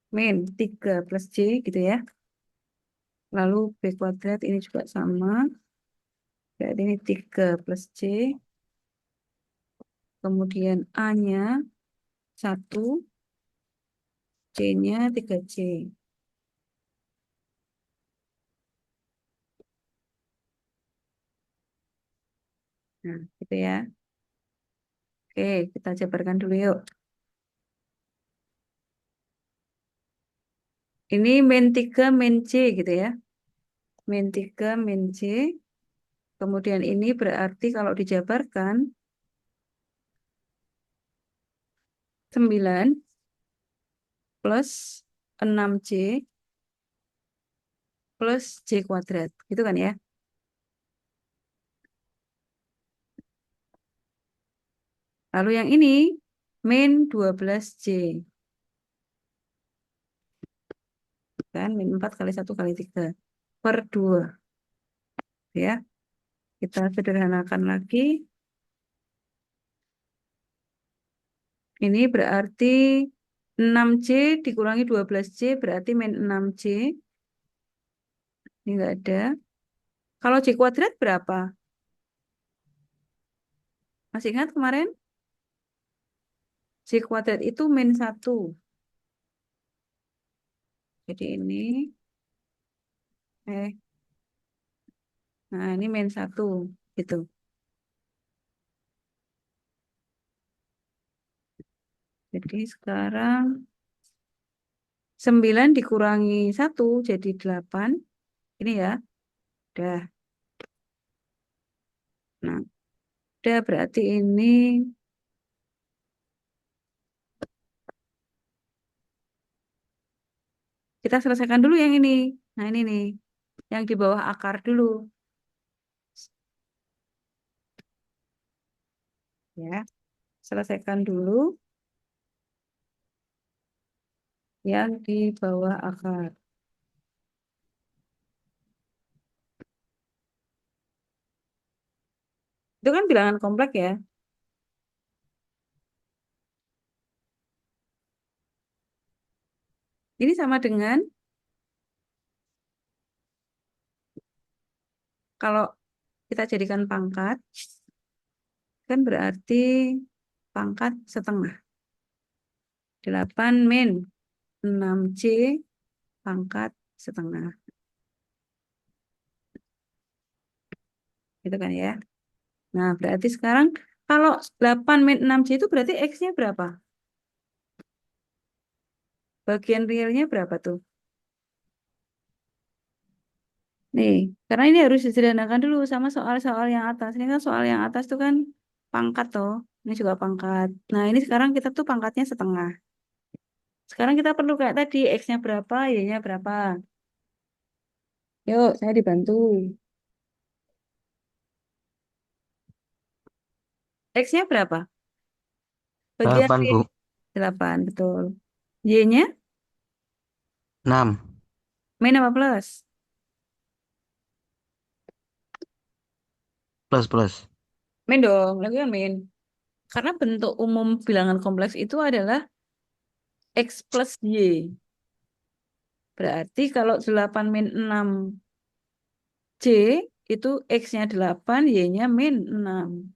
min 3 plus C gitu ya. Lalu B kuadrat ini juga sama. Berarti ini 3 plus C. Kemudian A-nya 1, C-nya 3C. Nah, gitu ya. Oke, kita jabarkan dulu yuk. Ini min 3, min C gitu ya. Min 3, min C. Kemudian ini berarti kalau dijabarkan, 9 plus 6C plus C kuadrat. Gitu kan ya? Lalu yang ini min 12C. Kan min 4 kali 1 kali 3 per 2. Ya, kita sederhanakan lagi. Ini berarti 6C dikurangi 12C berarti min 6C. Ini enggak ada. Kalau C kuadrat berapa? Masih ingat kemarin? C kuadrat itu min 1. Jadi ini, eh, nah ini min 1. Gitu. Jadi sekarang 9 dikurangi 1 jadi 8. Ini ya, udah. Nah, udah berarti ini kita selesaikan dulu yang ini. Nah, ini nih, yang di bawah akar dulu. Ya, selesaikan dulu yang di bawah akar. Itu kan bilangan kompleks ya. Ini sama dengan kalau kita jadikan pangkat, kan berarti pangkat setengah. 8 min 6C pangkat setengah. Gitu kan ya. Nah, berarti sekarang kalau 8 min 6C itu berarti X-nya berapa? Bagian realnya berapa tuh? Nih, karena ini harus disederhanakan dulu sama soal-soal yang atas. Ini kan soal yang atas tuh kan pangkat toh. Ini juga pangkat. Nah, ini sekarang kita tuh pangkatnya setengah. Sekarang kita perlu kayak tadi, X-nya berapa, Y-nya berapa. Yuk, saya dibantu. X-nya berapa? Bagian 8, real. Bu. 8, betul. Y-nya Enam. min apa plus? Plus, plus. Min dong, lagi kan min. Karena bentuk umum bilangan kompleks itu adalah X plus Y. Berarti kalau 8 min 6 C itu X-nya 8, Y-nya min 6.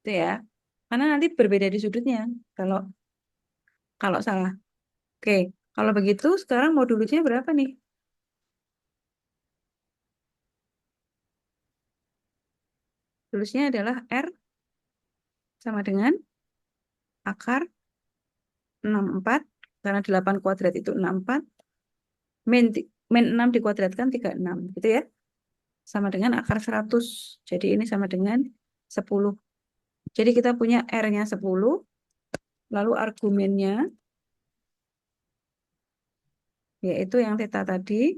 Itu ya. Karena nanti berbeda di sudutnya kalau kalau salah. Oke, kalau begitu sekarang modulusnya berapa nih? Modulusnya adalah R sama dengan akar 64 karena 8 kuadrat itu 64 min 6 dikuadratkan 36 gitu ya. Sama dengan akar 100. Jadi ini sama dengan 10. Jadi kita punya R-nya 10, lalu argumennya yaitu yang theta tadi,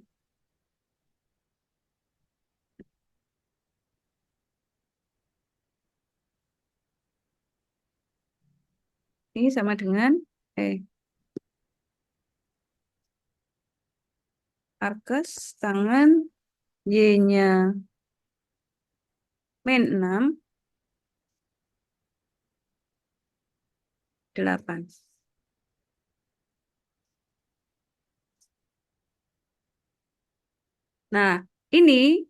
ini sama dengan Arkes tangan Y-nya min 6, 8. Nah, ini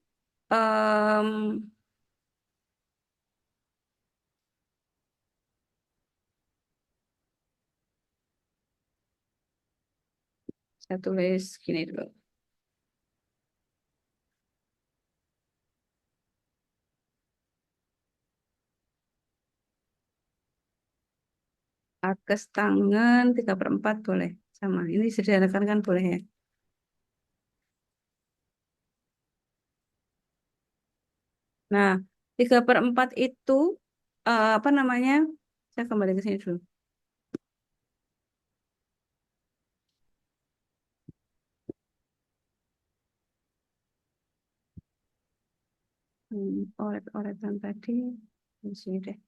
em, saya tulis gini dulu. Arkes tangan 3/4 boleh. Sama, ini sederhanakan kan boleh ya. Nah, 3/4 itu apa namanya? Saya kembali ke sini dulu. Oret-oretan tadi di sini deh.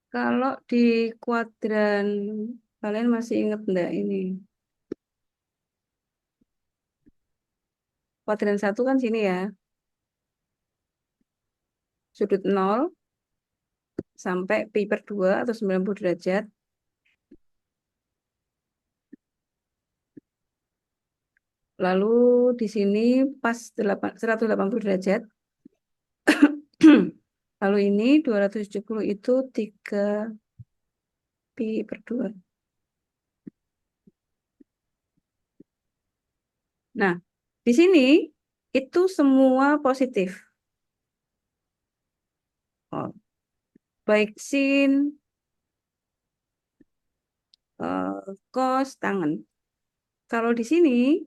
Kalau di kuadran, kalian masih ingat enggak ini? Kuadran satu kan sini ya, sudut 0 sampai pi per 2 atau 90 derajat. Lalu di sini pas 180 derajat. Lalu ini 270 itu 3 pi per 2. Nah, di sini itu semua positif. Oh, baik sin, cos, tangen. Kalau di sini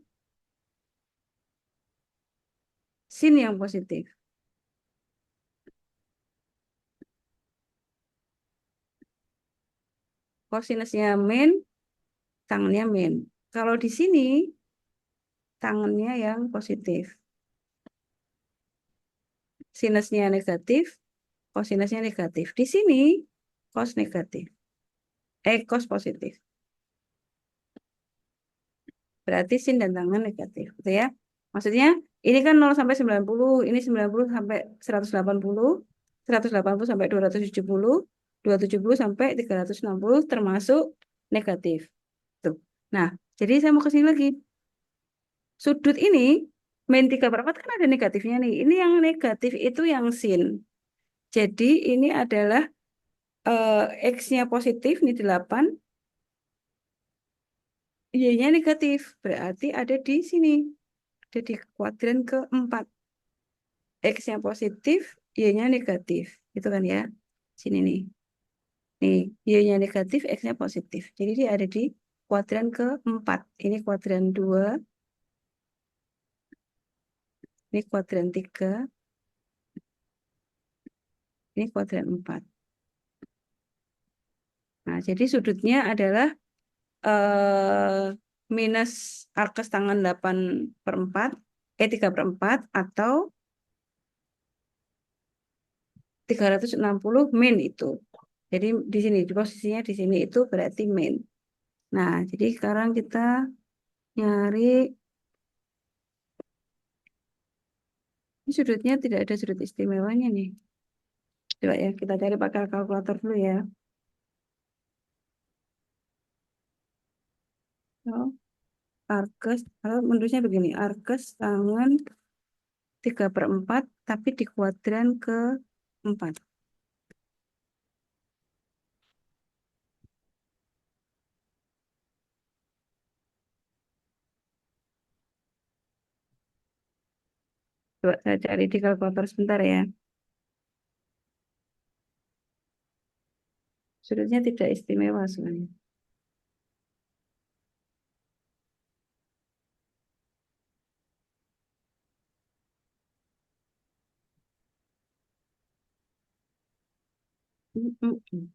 sin yang positif. Kosinusnya min, tangennya min. Kalau di sini tangennya yang positif. Sinusnya negatif, kosinusnya negatif. Di sini cos negatif. Cos positif. Berarti sin dan tangen negatif, gitu ya. Maksudnya ini kan 0 sampai 90, ini 90 sampai 180, 180 sampai 270, 270 sampai 360 termasuk negatif. Tuh. Nah, jadi saya mau ke sini lagi. Sudut ini min 3/4 kan ada negatifnya nih. Ini yang negatif itu yang sin. Jadi ini adalah X-nya positif, ini 8, Y-nya negatif. Berarti ada di sini. Ada di kuadran keempat. X-nya positif, Y-nya negatif. Itu kan ya. Sini nih. Nih, Y-nya negatif, X-nya positif. Jadi dia ada di kuadran keempat. Ini kuadran 2, ini kuadran 3, ini kuadran 4. Nah, jadi sudutnya adalah minus arkes tangan 8/4, 3/4 atau 360 min itu. Jadi di sini, di posisinya di sini itu berarti min. Nah, jadi sekarang kita nyari, ini sudutnya tidak ada sudut istimewanya nih. Coba ya, kita cari pakai kalkulator dulu ya. Oh, arkes, kalau menurutnya begini, arkes tangan 3/4, tapi di kuadran ke-4. Coba saya cari di kalkulator sebentar ya. Sudutnya tidak istimewa sebenarnya. Mm, mm, mm.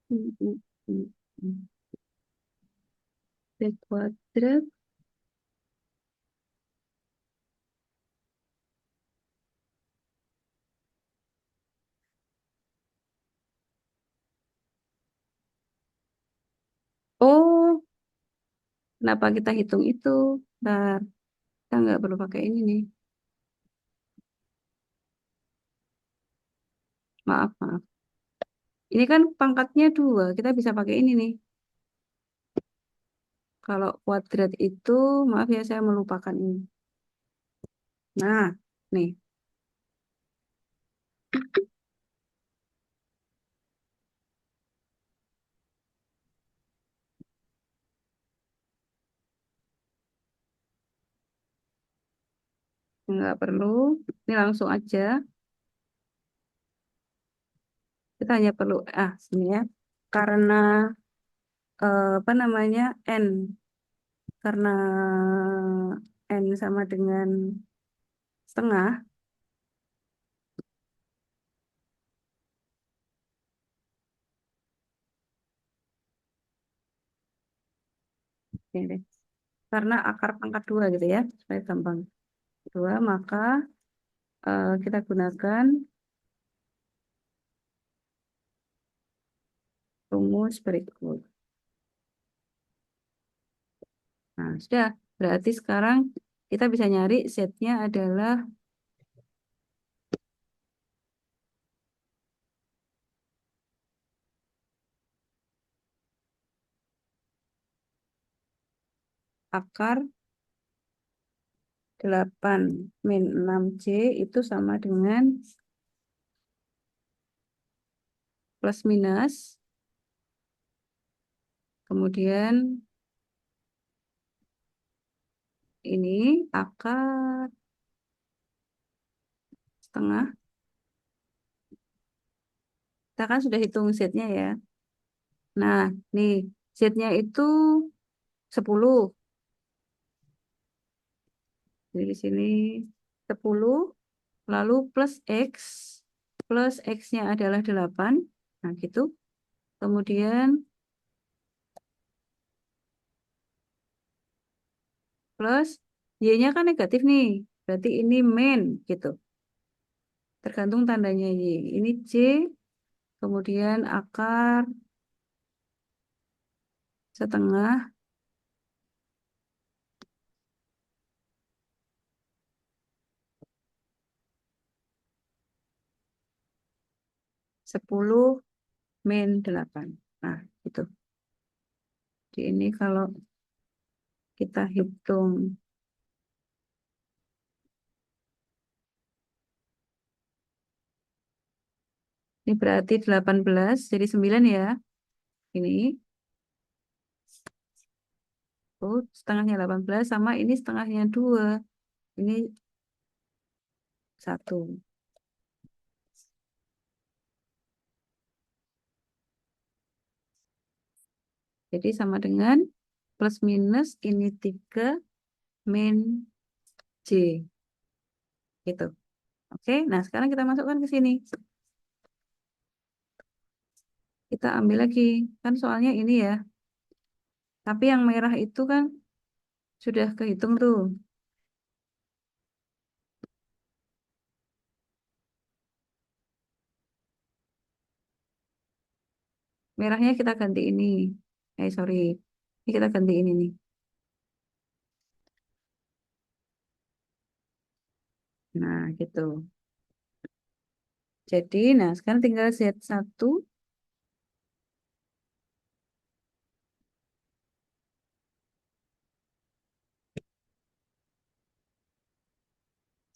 Mm, mm, mm, mm. T kuadrat. Oh, kenapa kita hitung itu? Nah, kita nggak perlu pakai ini nih. Maaf, maaf. Ini kan pangkatnya 2. Kita bisa pakai ini nih. Kalau kuadrat itu, maaf ya saya melupakan ini. Nah, nih. Nggak perlu. Ini langsung aja. Kita hanya perlu, sini ya. Karena apa namanya N. Karena N sama dengan setengah, ini deh. Karena akar pangkat 2 gitu ya, supaya gampang. 2, maka kita gunakan rumus berikut. Nah, sudah. Berarti sekarang kita bisa nyari Z-nya adalah akar 8 min 6C itu sama dengan plus minus. Kemudian ini akar setengah. Kita kan sudah hitung Z-nya ya. Nah, nih Z-nya itu 10. Jadi di sini 10 lalu plus X. Plus X-nya adalah 8. Nah, gitu. Kemudian plus Y-nya kan negatif nih. Berarti ini min gitu. Tergantung tandanya Y. Ini C. Kemudian akar setengah 10 min 8. Nah, itu. Jadi ini kalau kita hitung, ini berarti 18, jadi 9 ya. Ini, oh, setengahnya 18, sama ini setengahnya 2. Ini 1. Jadi sama dengan plus minus ini 3 min J. Gitu. Oke, nah sekarang kita masukkan ke sini. Kita ambil lagi. Kan soalnya ini ya. Tapi yang merah itu kan sudah kehitung tuh. Merahnya kita ganti ini. Sorry. Ini kita ganti ini nih. Nah, gitu. Jadi, nah sekarang tinggal Z1.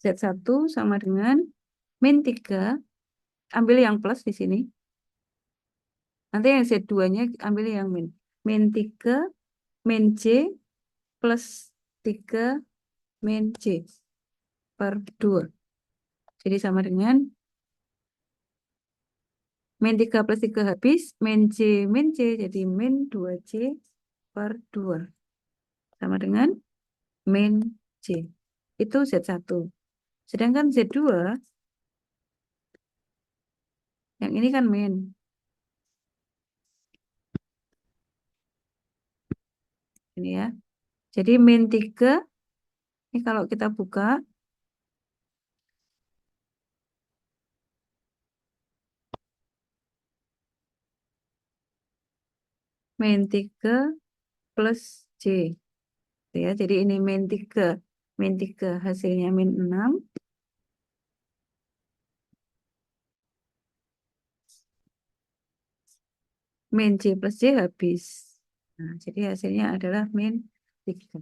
Z1 sama dengan min 3. Ambil yang plus di sini. Nanti yang Z2-nya ambil yang min. Min 3, min C, plus 3, min C per 2. Jadi sama dengan min 3 plus 3 habis. Min C. Jadi min 2C per 2. Sama dengan min C. Itu Z1. Sedangkan Z2, yang ini kan min. Ini ya. Jadi min 3, ini kalau kita buka, min 3 plus C. Ya, jadi ini min 3. Min 3 hasilnya min 6. Min C plus C habis. Nah, jadi hasilnya adalah min 3.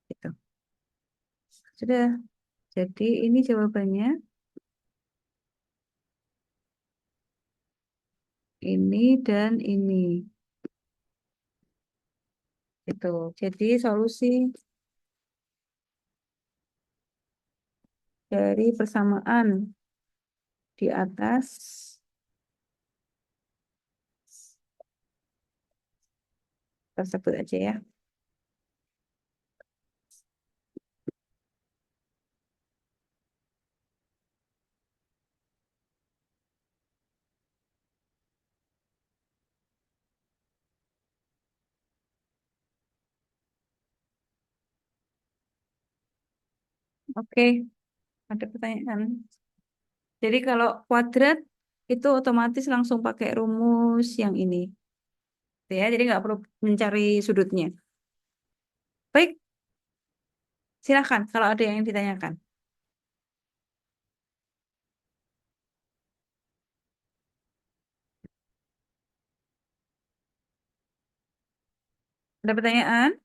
Gitu. Sudah. Jadi ini jawabannya. Ini dan ini. Gitu. Jadi solusi dari persamaan di atas. tersebut aja ya. Oke, ada pertanyaan. Jadi kalau kuadrat itu otomatis langsung pakai rumus yang ini, ya. Jadi nggak perlu mencari sudutnya. Baik, silakan kalau ada yang ditanyakan. Ada pertanyaan?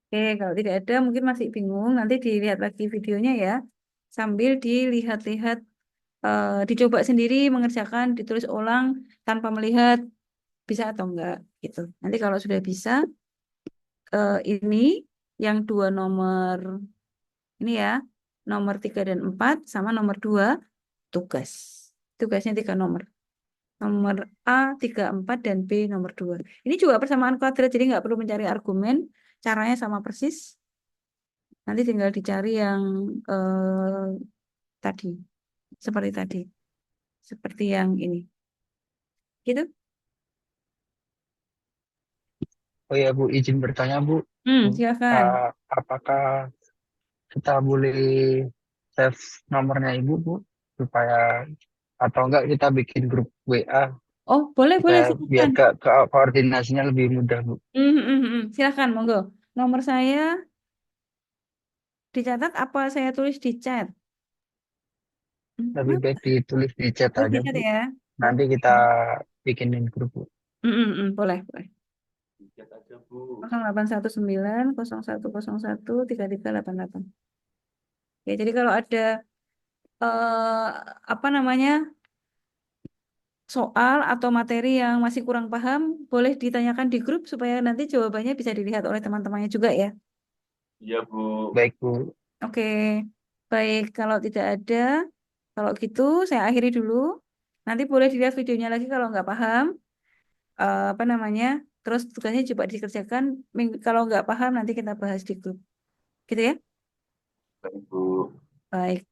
Oke, kalau tidak ada mungkin masih bingung, nanti dilihat lagi videonya ya. Sambil dilihat-lihat, dicoba sendiri mengerjakan, ditulis ulang tanpa melihat bisa atau enggak gitu. Nanti kalau sudah bisa, ini yang dua nomor ini ya, nomor 3 dan 4 sama nomor 2 tugas. Tugasnya 3 nomor. Nomor A 3 4 dan B nomor 2. Ini juga persamaan kuadrat, jadi nggak perlu mencari argumen. Caranya sama persis. Nanti tinggal dicari yang tadi, seperti tadi, seperti yang ini. Gitu? Oh ya Bu, izin bertanya Bu. Bu, Silakan. apakah kita boleh save nomornya Ibu Bu supaya atau enggak kita bikin grup WA Oh, boleh, boleh, supaya biar silakan. ke koordinasinya lebih mudah Bu. Silakan, monggo. Nomor saya dicatat apa saya tulis di chat? Lebih baik ditulis di chat Oh, di aja chat Bu. ya. Nanti Oke. kita bikinin grup Bu. Boleh, boleh. 0819 0101 3388. Ya, jadi kalau ada apa namanya soal atau materi yang masih kurang paham, boleh ditanyakan di grup supaya nanti jawabannya bisa dilihat oleh teman-temannya juga ya. Iya, Bu. Baik Bu. Oke, baik. Kalau tidak ada, kalau gitu saya akhiri dulu. Nanti boleh dilihat videonya lagi kalau nggak paham, apa namanya. Terus tugasnya coba dikerjakan. Kalau nggak paham nanti kita bahas di grup. Gitu ya. Baik, Bu. Baik.